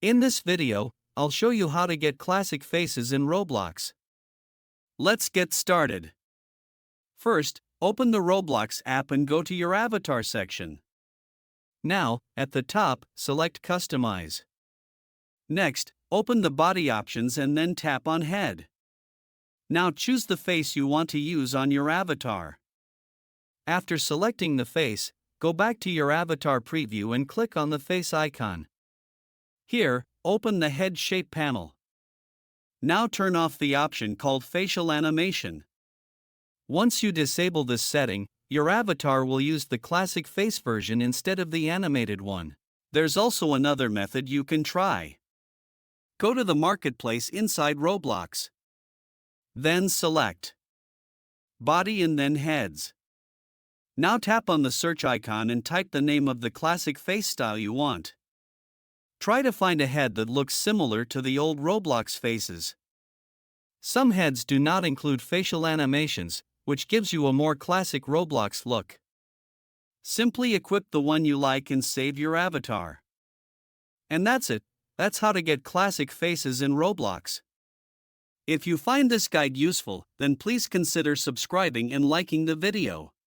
In this video, I'll show you how to get classic faces in Roblox. Let's get started. First, open the Roblox app and go to your avatar section. Now, at the top, select Customize. Next, open the body options and then tap on Head. Now choose the face you want to use on your avatar. After selecting the face, go back to your avatar preview and click on the face icon. Here, open the head shape panel. Now turn off the option called facial animation. Once you disable this setting, your avatar will use the classic face version instead of the animated one. There's also another method you can try. Go to the marketplace inside Roblox. Then select Body and then Heads. Now tap on the search icon and type the name of the classic face style you want. Try to find a head that looks similar to the old Roblox faces. Some heads do not include facial animations, which gives you a more classic Roblox look. Simply equip the one you like and save your avatar. And that's it. That's how to get classic faces in Roblox. If you find this guide useful, then please consider subscribing and liking the video.